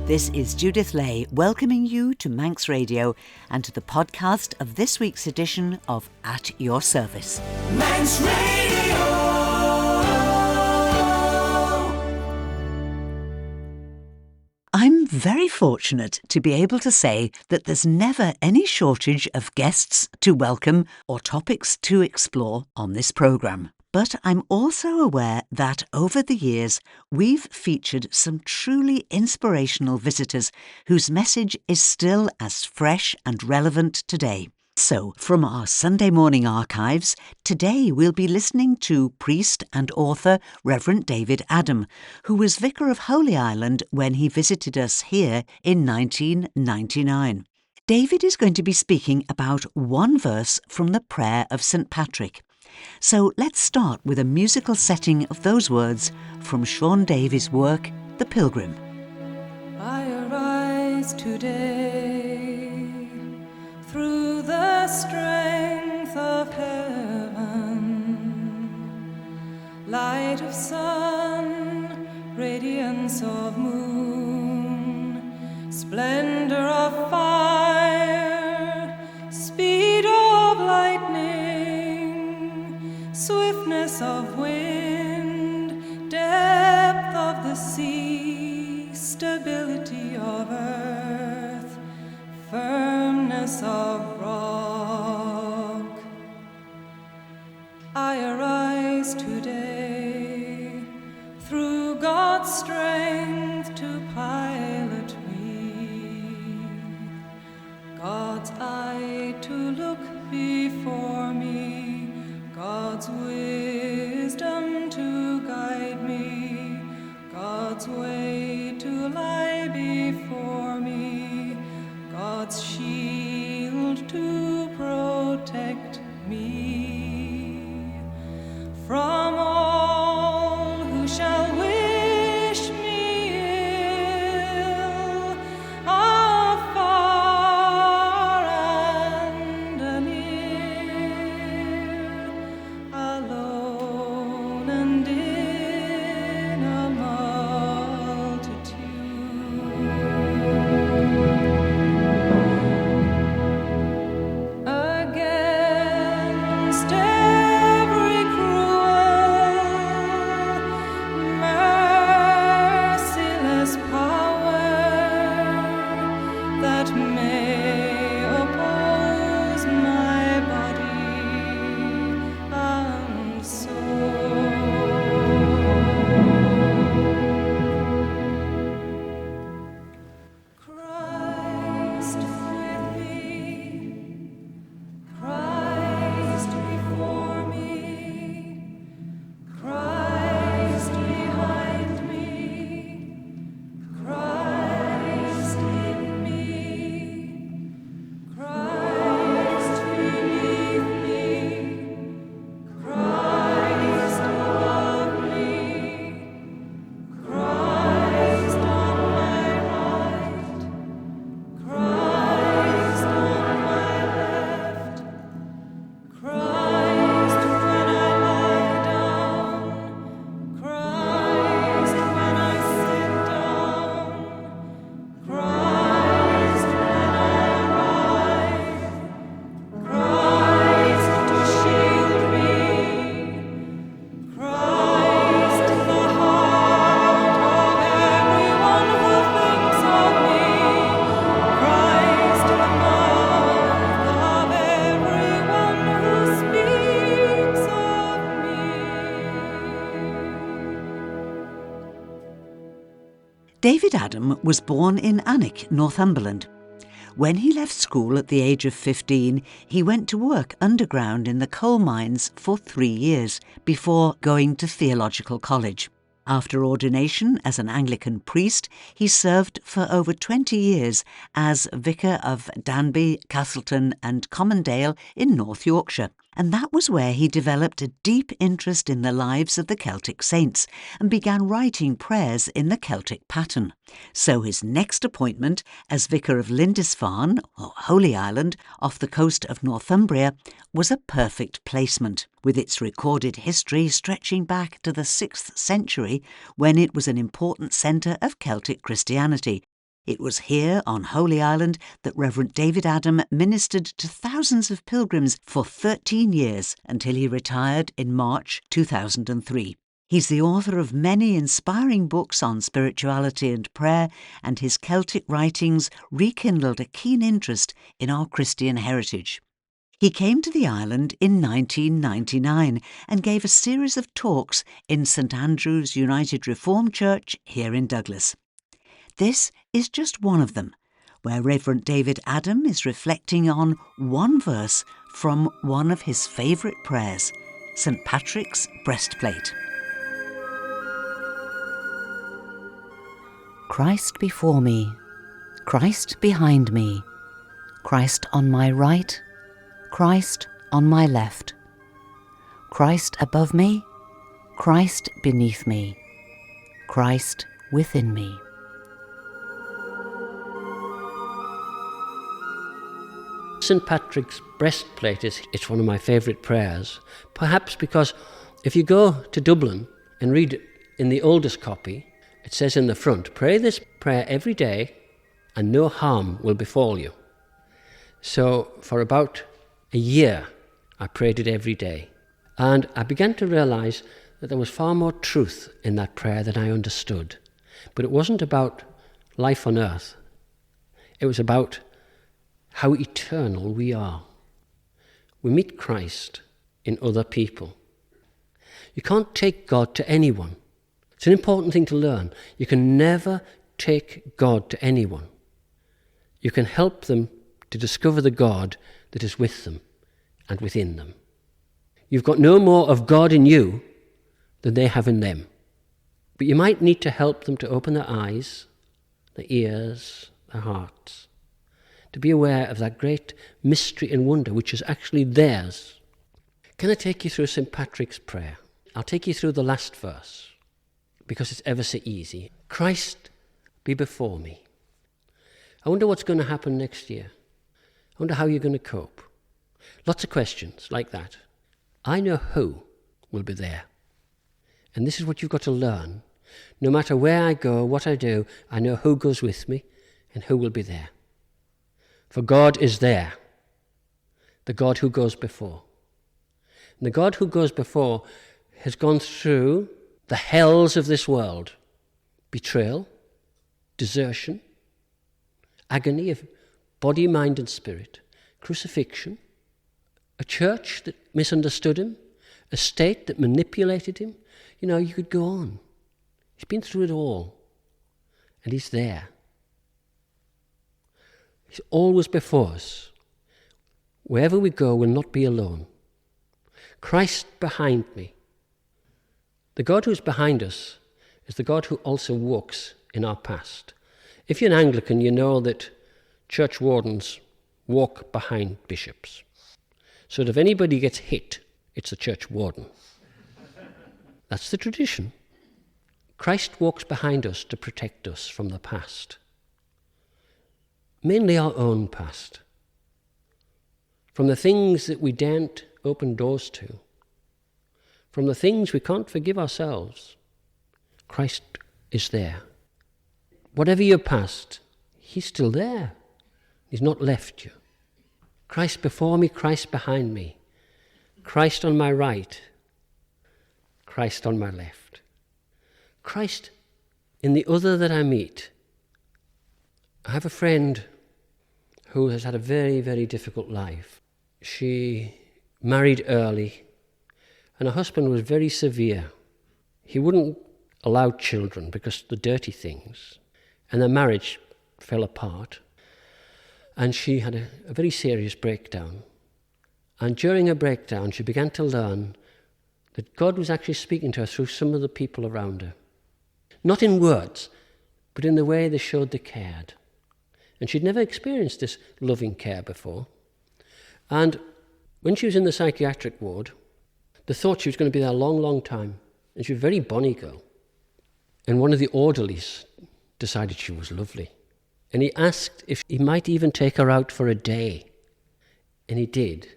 This is Judith Lay welcoming you to Manx Radio and to the podcast of this week's edition of At Your Service. Manx Radio. I'm very fortunate to be able to say that there's never any shortage of guests to welcome or topics to explore on this programme. But I'm also aware that over the years we've featured some truly inspirational visitors whose message is still as fresh and relevant today. So, from our Sunday morning archives, today we'll be listening to priest and author Rev'd David Adam, who was Vicar of Holy Island when he visited us here in 1999. David is going to be speaking about one verse from the prayer of St. Patrick. So let's start with a musical setting of those words from Sean Davies' work, The Pilgrim. I arise today through the strength of heaven, light of sun, radiance of moon, splendor of fire, speed of lightning, swiftness of wind, depth of the sea, stability of earth, firmness of rock. I arise today through God's strength to pilot me, God's eye to look before me, God's wisdom to guide me, God's way to lie before me, God's shield to protect me from all who shall wish me ill, afar and anear, alone and in a multitude. Against every cruel, merciless power that may oppose my body and soul. Christ with me, Christ before me, Christ behind me, Christ in me, Christ beneath me, Christ above me, Christ on my right, Christ on my left, Christ when I lie down, Christ when I sit down, Christ when I arrive, Christ to shield me, Christ the heart of everyone who thinks of me, Christ the mouth of everyone who speaks of me. David Adam was born in Alnwick, Northumberland. When he left school at the age of 15, he went to work underground in the coal mines for 3 years before going to theological college. After ordination as an Anglican priest, he served for over 20 years as Vicar of Danby, Castleton and Commondale in North Yorkshire. And that was where he developed a deep interest in the lives of the Celtic saints and began writing prayers in the Celtic pattern. So his next appointment as Vicar of Lindisfarne, or Holy Island, off the coast of Northumbria, was a perfect placement, with its recorded history stretching back to the 6th century when it was an important centre of Celtic Christianity, It was here on Holy Island that Rev'd David Adam ministered to thousands of pilgrims for 13 years until he retired in March 2003. He's the author of many inspiring books on spirituality and prayer, and his Celtic writings rekindled a keen interest in our Christian heritage. He came to the island in 1999 and gave a series of talks in St Andrew's United Reformed Church here in Douglas. This is just one of them, where Rev'd David Adam is reflecting on one verse from one of his favourite prayers, St Patrick's Breastplate. Christ before me, Christ behind me, Christ on my right, Christ on my left, Christ above me, Christ beneath me, Christ within me. St Patrick's Breastplate it's one of my favourite prayers, perhaps because if you go to Dublin and read in the oldest copy, it says in the front, pray this prayer every day and no harm will befall you. So for about a year, I prayed it every day. And I began to realise that there was far more truth in that prayer than I understood. But it wasn't about life on earth. It was about how eternal we are. We meet Christ in other people. You can't take God to anyone. It's an important thing to learn. You can never take God to anyone. You can help them to discover the God that is with them and within them. You've got no more of God in you than they have in them. But you might need to help them to open their eyes, their ears, their hearts, to be aware of that great mystery and wonder which is actually theirs. Can I take you through St. Patrick's prayer? I'll take you through the last verse, because it's ever so easy. Christ be before me. I wonder what's going to happen next year. I wonder how you're going to cope. Lots of questions like that. I know who will be there. And this is what you've got to learn. No matter where I go, what I do, I know who goes with me and who will be there. For God is there, the God who goes before. And the God who goes before has gone through the hells of this world. Betrayal, desertion, agony of body, mind and spirit, crucifixion, a church that misunderstood him, a state that manipulated him. You know, you could go on. He's been through it all, and he's there. He's always before us. Wherever we go, we'll not be alone. Christ behind me. The God who's behind us is the God who also walks in our past. If you're an Anglican, you know that church wardens walk behind bishops. So that if anybody gets hit, it's the church warden. That's the tradition. Christ walks behind us to protect us from the past. Mainly our own past. From the things that we daren't open doors to. From the things we can't forgive ourselves. Christ is there. Whatever your past, he's still there. He's not left you. Christ before me, Christ behind me. Christ on my right, Christ on my left. Christ in the other that I meet. I have a friend who has had a very, very difficult life. She married early, and her husband was very severe. He wouldn't allow children because of the dirty things, and their marriage fell apart. And she had a very serious breakdown. And during her breakdown, she began to learn that God was actually speaking to her through some of the people around her. Not in words, but in the way they showed they cared. And she'd never experienced this loving care before. And when she was in the psychiatric ward, they thought she was going to be there a long, long time. And she was a very bonny girl. And one of the orderlies decided she was lovely. And he asked if he might even take her out for a day. And he did.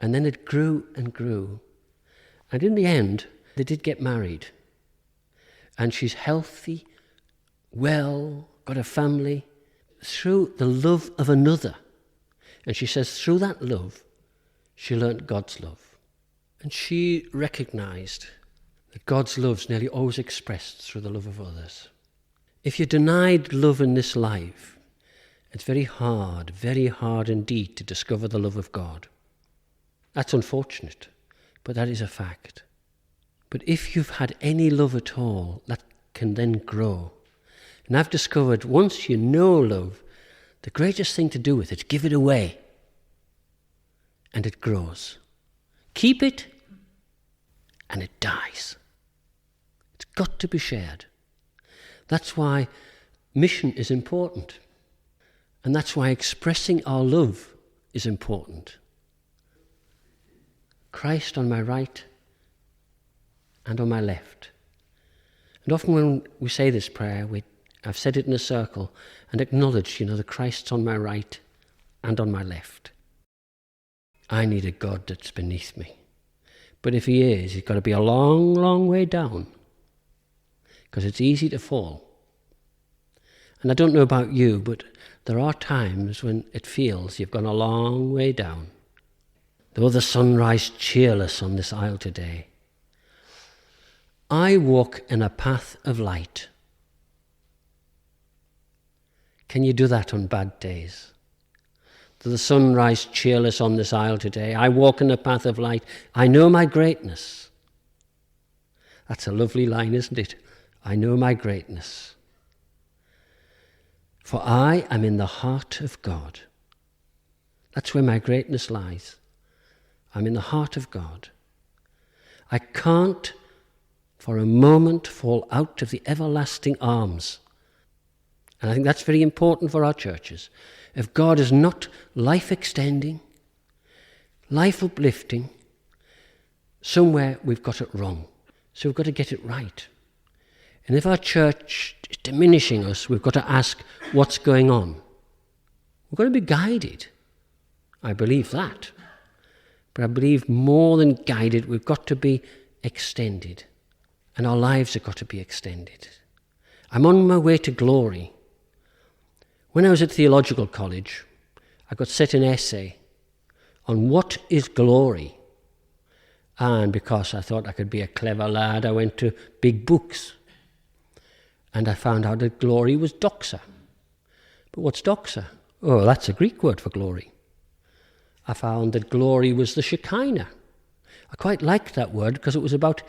And then it grew and grew. And in the end, they did get married. And she's healthy, well, got a family, through the love of another. And she says through that love, she learnt God's love. And she recognised that God's love is nearly always expressed through the love of others. If you're denied love in this life, it's very hard indeed to discover the love of God. That's unfortunate, but that is a fact. But if you've had any love at all, that can then grow. And I've discovered once you know love, the greatest thing to do with it, give it away. And it grows. Keep it, and it dies. It's got to be shared. That's why mission is important. And that's why expressing our love is important. Christ on my right and on my left. And often when we say this prayer, I've said it in a circle and acknowledged, the Christ's on my right and on my left. I need a God that's beneath me. But if he is, he's got to be a long, long way down, because it's easy to fall. And I don't know about you, but there are times when it feels you've gone a long way down. Though the sun rise cheerless on this isle today, I walk in a path of light. Can you do that on bad days? Though the sun rise cheerless on this isle today, I walk in a path of light. I know my greatness. That's a lovely line, isn't it? I know my greatness. For I am in the heart of God. That's where my greatness lies. I'm in the heart of God. I can't for a moment fall out of the everlasting arms. And I think that's very important for our churches. If God is not life extending, life uplifting, somewhere we've got it wrong. So we've got to get it right. And if our church is diminishing us, we've got to ask what's going on. We've got to be guided. I believe that. But I believe more than guided, we've got to be extended. And our lives have got to be extended. I'm on my way to glory. When I was at theological college, I got set an essay on what is glory. And because I thought I could be a clever lad, I went to big books. And I found out that glory was doxa. But what's doxa? Oh, that's a Greek word for glory. I found that glory was the Shekinah. I quite liked that word because it was about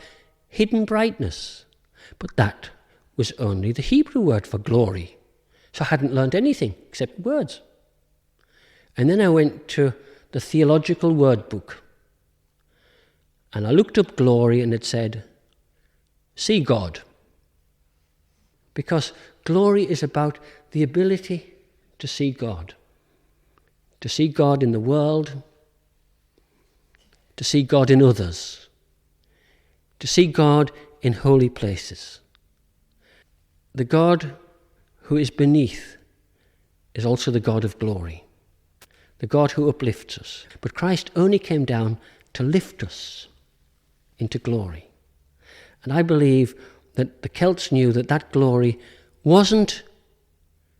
hidden brightness. But that was only the Hebrew word for glory. So I hadn't learned anything except words. And then I went to the theological word book. And I looked up glory and it said, see God. Because glory is about the ability to see God. To see God in the world. To see God in others. To see God in holy places. The God who is beneath is also the God of glory. The God who uplifts us. But Christ only came down to lift us into glory. And I believe that the Celts knew that that glory wasn't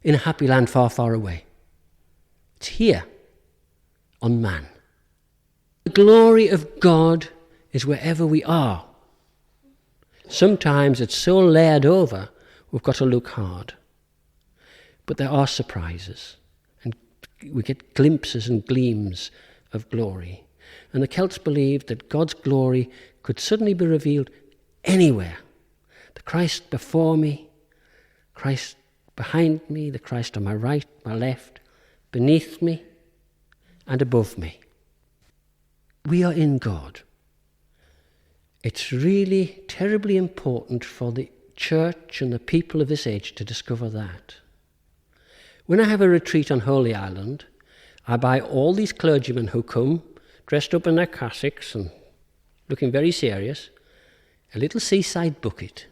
in a happy land far, far away. It's here, on man. The glory of God is wherever we are. Sometimes it's so layered over, we've got to look hard. But there are surprises, and we get glimpses and gleams of glory. And the Celts believed that God's glory could suddenly be revealed anywhere. The Christ before me, Christ behind me, the Christ on my right, my left, beneath me, and above me. We are in God. It's really terribly important for the church and the people of this age to discover that. When I have a retreat on Holy Island, I buy all these clergymen who come, dressed up in their cassocks and looking very serious, a little seaside bucket.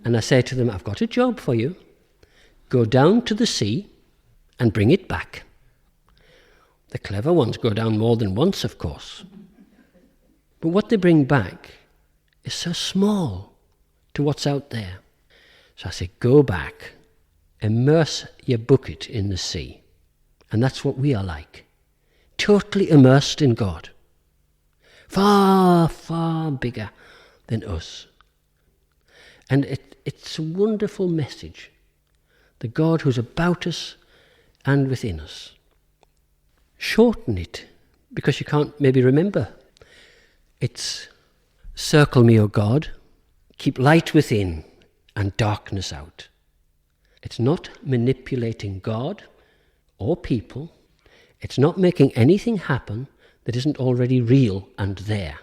And I say to them, I've got a job for you. Go down to the sea and bring it back. The clever ones go down more than once, of course. But what they bring back is so small to what's out there. So I say, go back immerse your bucket in the sea. And that's what we are like. Totally immersed in God. Far, far bigger than us. And it's a wonderful message. The God who's about us and within us. Shorten it, because you can't maybe remember. It's circle me, O God, keep light within and darkness out. It's not manipulating God or people. It's not making anything happen that isn't already real and there.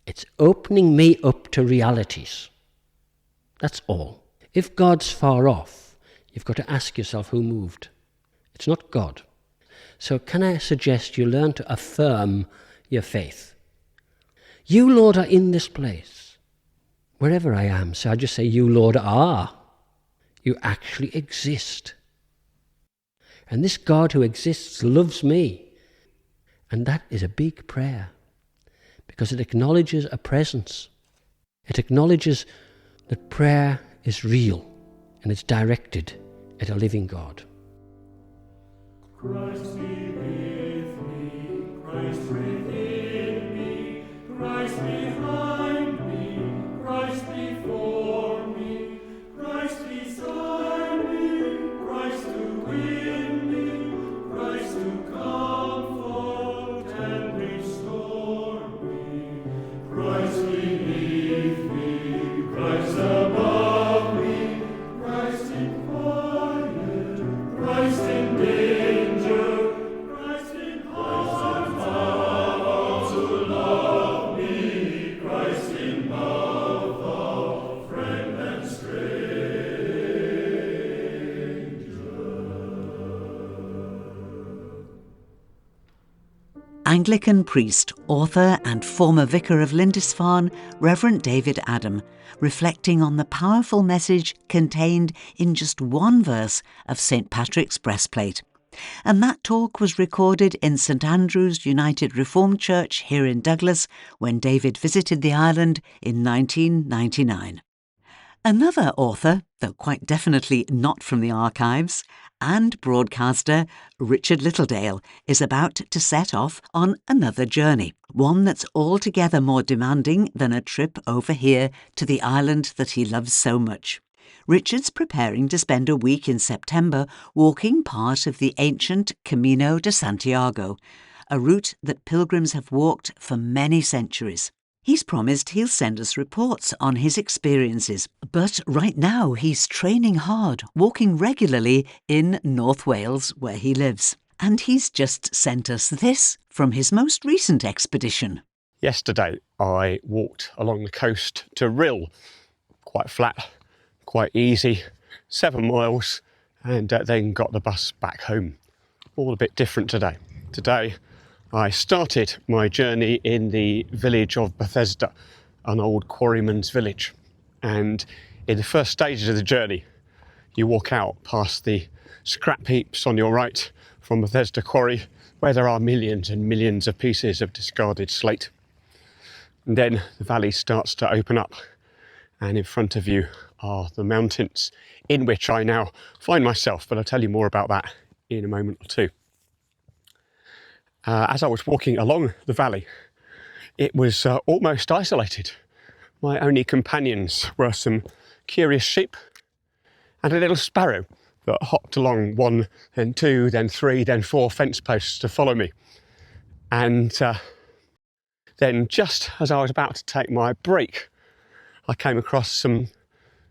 It's opening me up to realities. That's all. If God's far off, you've got to ask yourself who moved. It's not God. So can I suggest you learn to affirm your faith? You, Lord, are in this place. Wherever I am, so I just say, you, Lord, are. You actually exist. And this God who exists loves me. And that is a big prayer, because it acknowledges a presence. It acknowledges that prayer is real and it's directed at a living God. Christ be with me, Christ within me, Christ behind me, Christ before me, Christ beside me, Christ to win me, Christ to comfort and restore me, Christ beneath me, Christ above me, Christ in quiet, Christ in danger. Anglican priest, author and former Vicar of Lindisfarne, Rev'd David Adam, reflecting on the powerful message contained in just one verse of St. Patrick's Breastplate. And that talk was recorded in St Andrew's United Reformed Church here in Douglas when David visited the island in 1999. Another author, though quite definitely not from the archives, and broadcaster Richard Littledale is about to set off on another journey, one that's altogether more demanding than a trip over here to the island that he loves so much. Richard's preparing to spend a week in September walking part of the ancient Camino de Santiago, a route that pilgrims have walked for many centuries. He's promised he'll send us reports on his experiences, but right now he's training hard, walking regularly in North Wales, where he lives. And he's just sent us this from his most recent expedition. Yesterday I walked along the coast to Rhyl, quite flat, quite easy, 7 miles, and then got the bus back home. All a bit different today. Today I started my journey in the village of Bethesda, an old quarryman's village. And in the first stages of the journey, you walk out past the scrap heaps on your right from Bethesda Quarry, where there are millions and millions of pieces of discarded slate. And then the valley starts to open up, and in front of you are the mountains in which I now find myself, but I'll tell you more about that in a moment or two. As I was walking along the valley, it was almost isolated. My only companions were some curious sheep and a little sparrow that hopped along 1, then 2, then 3, then 4 fence posts to follow me. And then just as I was about to take my break, I came across some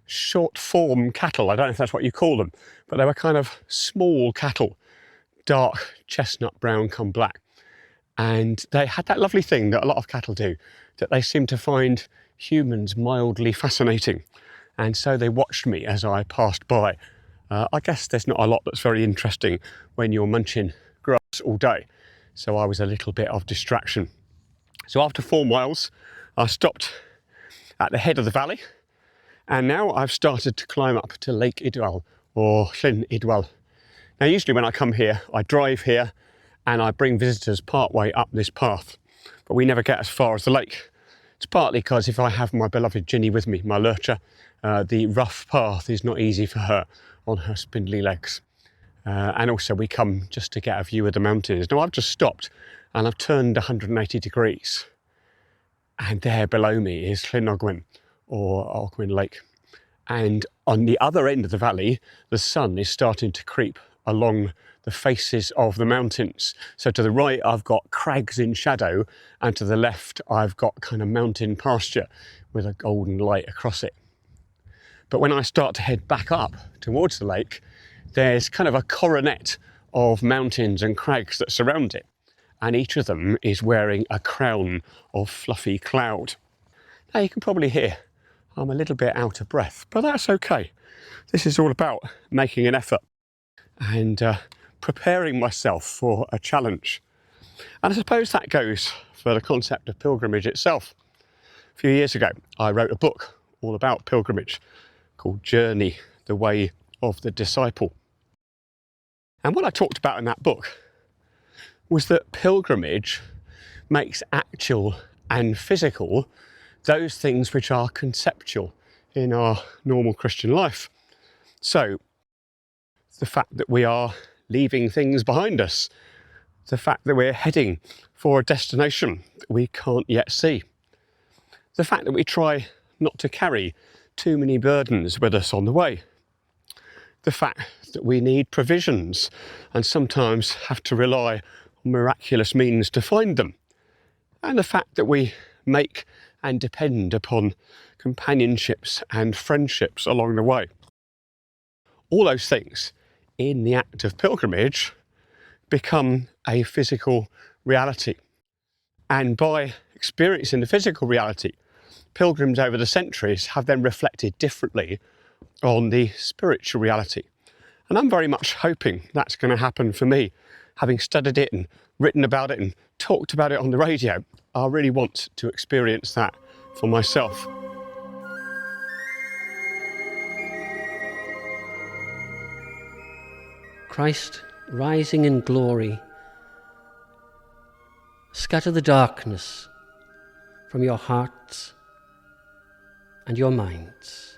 short form cattle. I don't know if that's what you call them, but they were kind of small cattle, dark chestnut brown come black. And they had that lovely thing that a lot of cattle do, that they seem to find humans mildly fascinating. And so they watched me as I passed by. I guess there's not a lot that's very interesting when you're munching grass all day. So I was a little bit of distraction. So after 4 miles, I stopped at the head of the valley. And now I've started to climb up to Lake Idwal, or Llyn Idwal. Now usually when I come here, I drive here and I bring visitors part way up this path, but we never get as far as the lake. It's partly because if I have my beloved Ginny with me, my lurcher, The rough path is not easy for her on her spindly legs. And also we come just to get a view of the mountains. Now I've just stopped and I've turned 180 degrees. And there below me is Llynogwen, or Ogwen Lake. And on the other end of the valley, the sun is starting to creep along the faces of the mountains. So to the right, I've got crags in shadow, and to the left, I've got kind of mountain pasture with a golden light across it. But when I start to head back up towards the lake, there's kind of a coronet of mountains and crags that surround it. And each of them is wearing a crown of fluffy cloud. Now you can probably hear I'm a little bit out of breath, but that's okay. This is all about making an effort and preparing myself for a challenge. And I suppose that goes for the concept of pilgrimage itself. A few years ago, I wrote a book all about pilgrimage called Journey, the Way of the Disciple. And what I talked about in that book was that pilgrimage makes actual and physical those things which are conceptual in our normal Christian life. So, the fact that we are leaving things behind us, the fact that we're heading for a destination that we can't yet see, the fact that we try not to carry too many burdens with us on the way, the fact that we need provisions and sometimes have to rely on miraculous means to find them, and the fact that we make and depend upon companionships and friendships along the way. All those things in the act of pilgrimage become a physical reality. And by experiencing the physical reality, pilgrims over the centuries have then reflected differently on the spiritual reality. And I'm very much hoping that's going to happen for me. Having studied it and written about it and talked about it on the radio, I really want to experience that for myself. Christ, rising in glory, scatter the darkness from your hearts and your minds.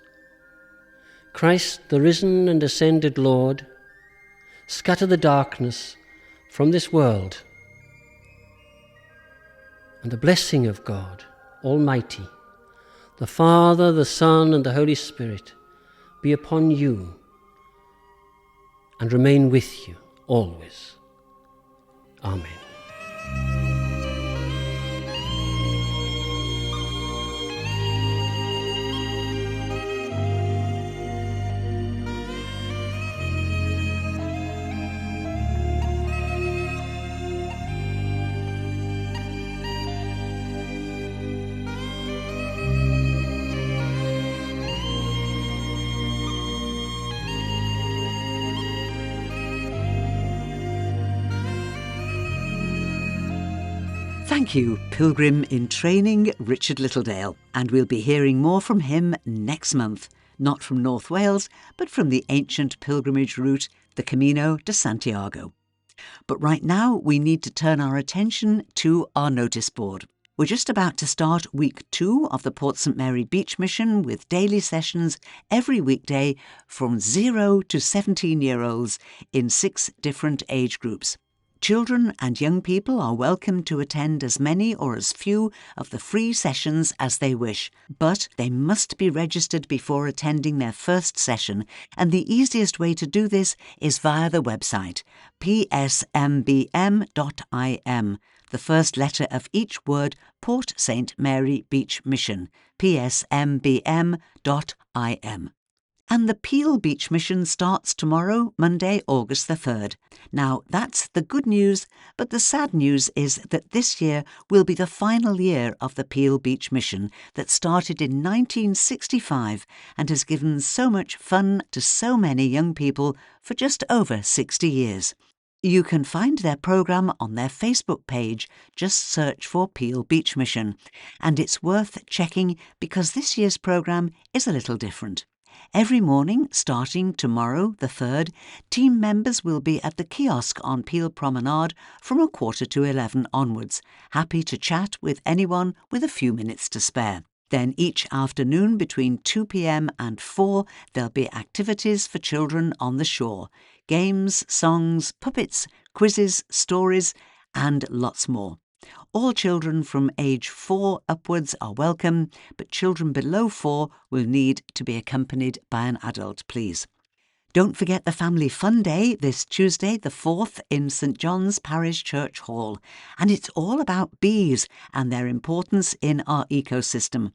Christ, the risen and ascended Lord, scatter the darkness from this world, and the blessing of God Almighty, the Father, the Son, and the Holy Spirit be upon you and remain with you always. Amen. Thank you, Pilgrim in Training, Richard Littledale. And we'll be hearing more from him next month. Not from North Wales, but from the ancient pilgrimage route, the Camino de Santiago. But right now, we need to turn our attention to our notice board. We're just about to start week 2 of the Port St Mary Beach Mission with daily sessions every weekday from 0 to 17-year-olds in 6 different age groups. Children and young people are welcome to attend as many or as few of the free sessions as they wish, but they must be registered before attending their first session, and the easiest way to do this is via the website psmbm.im, the first letter of each word Port St Mary Beach Mission, psmbm.im. And the Peel Beach Mission starts tomorrow, Monday, August the 3rd. Now, that's the good news, but the sad news is that this year will be the final year of the Peel Beach Mission that started in 1965 and has given so much fun to so many young people for just over 60 years. You can find their programme on their Facebook page. Just search for Peel Beach Mission. And it's worth checking because this year's programme is a little different. Every morning, starting tomorrow, the 3rd, team members will be at the kiosk on Peel Promenade from 11:15 onwards, happy to chat with anyone with a few minutes to spare. Then each afternoon between 2 p.m. and 4, there'll be activities for children on the shore. Games, songs, puppets, quizzes, stories, and lots more. All children from age 4 upwards are welcome, but children below 4 will need to be accompanied by an adult, please. Don't forget the Family Fun Day this Tuesday, the 4th, in St John's Parish Church Hall. And it's all about bees and their importance in our ecosystem.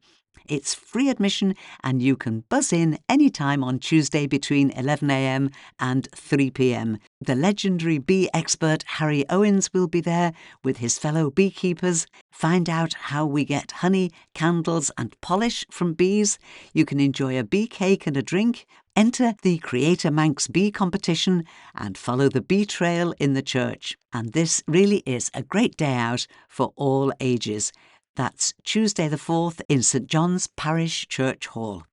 It's free admission and you can buzz in anytime on Tuesday between 11 a.m. and 3 p.m. The legendary bee expert Harry Owens will be there with his fellow beekeepers. Find out how we get honey, candles and polish from bees. You can enjoy a bee cake and a drink. Enter the Creator Manx Bee competition and follow the bee trail in the church. And this really is a great day out for all ages. That's Tuesday the 4th in St John's Parish Church Hall.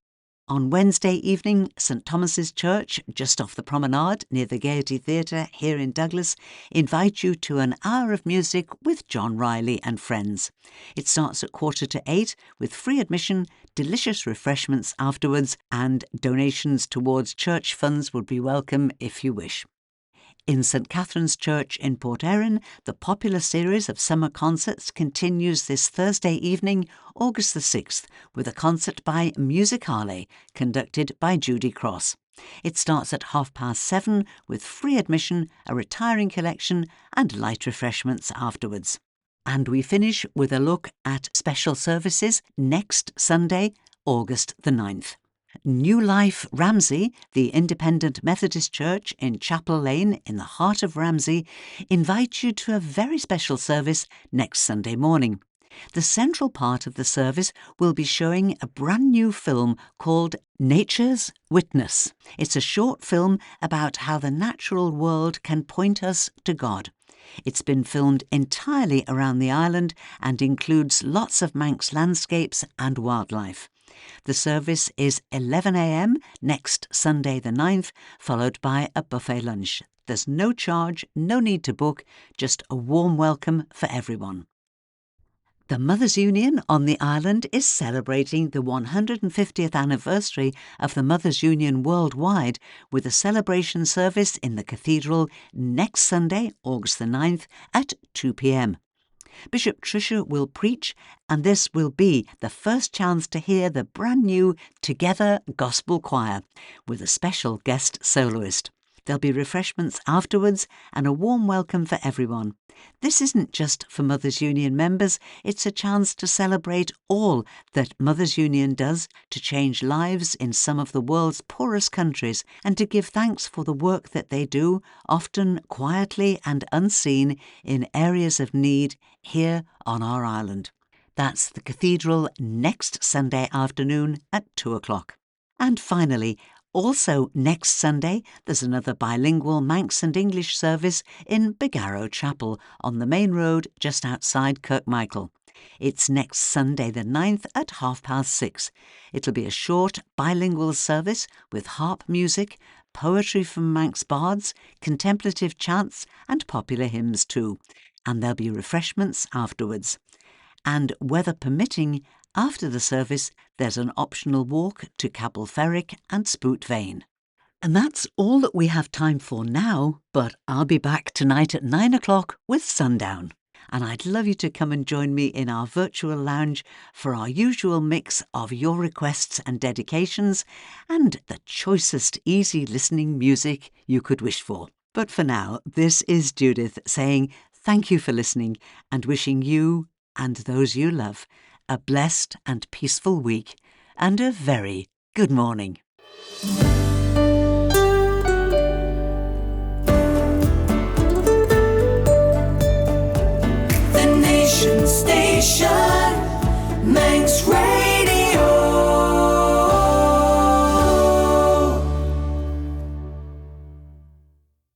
On Wednesday evening, St Thomas's Church, just off the promenade near the Gaiety Theatre here in Douglas, invite you to an hour of music with John Riley and friends. It starts at 7:45 with free admission, delicious refreshments afterwards, and donations towards church funds would be welcome if you wish. In St Catherine's Church in Port Erin, the popular series of summer concerts continues this Thursday evening, August the 6th, with a concert by Musicale, conducted by Judy Cross. It starts at 7:30 with free admission, a retiring collection and light refreshments afterwards. And we finish with a look at special services next Sunday, August the 9th. New Life Ramsey, the Independent Methodist Church in Chapel Lane in the heart of Ramsey, invites you to a very special service next Sunday morning. The central part of the service will be showing a brand new film called Nature's Witness. It's a short film about how the natural world can point us to God. It's been filmed entirely around the island and includes lots of Manx landscapes and wildlife. The service is 11 a.m. next Sunday the 9th, followed by a buffet lunch. There's no charge, no need to book, just a warm welcome for everyone. The Mothers' Union on the island is celebrating the 150th anniversary of the Mothers' Union worldwide with a celebration service in the cathedral next Sunday, August the 9th at 2 p.m. Bishop Tricia will preach, and this will be the first chance to hear the brand new Together Gospel Choir with a special guest soloist. There'll be refreshments afterwards and a warm welcome for everyone. This isn't just for Mothers Union members, it's a chance to celebrate all that Mothers Union does to change lives in some of the world's poorest countries and to give thanks for the work that they do, often quietly and unseen in areas of need here on our island. That's the cathedral next Sunday afternoon at 2:00. And finally, also next Sunday, there's another bilingual Manx and English service in Bigarrow Chapel on the main road just outside Kirkmichael. It's next Sunday the 9th at 6:30. It'll be a short bilingual service with harp music, poetry from Manx bards, contemplative chants and popular hymns too. And there'll be refreshments afterwards. And weather permitting, after the service, there's an optional walk to Cabell Ferrick and Spoot Vane. And that's all that we have time for now, but I'll be back tonight at 9:00 with Sundown. And I'd love you to come and join me in our virtual lounge for our usual mix of your requests and dedications and the choicest easy listening music you could wish for. But for now, this is Judith saying thank you for listening and wishing you and those you love a blessed and peaceful week and a very good morning. The Nation Station, Manx Radio.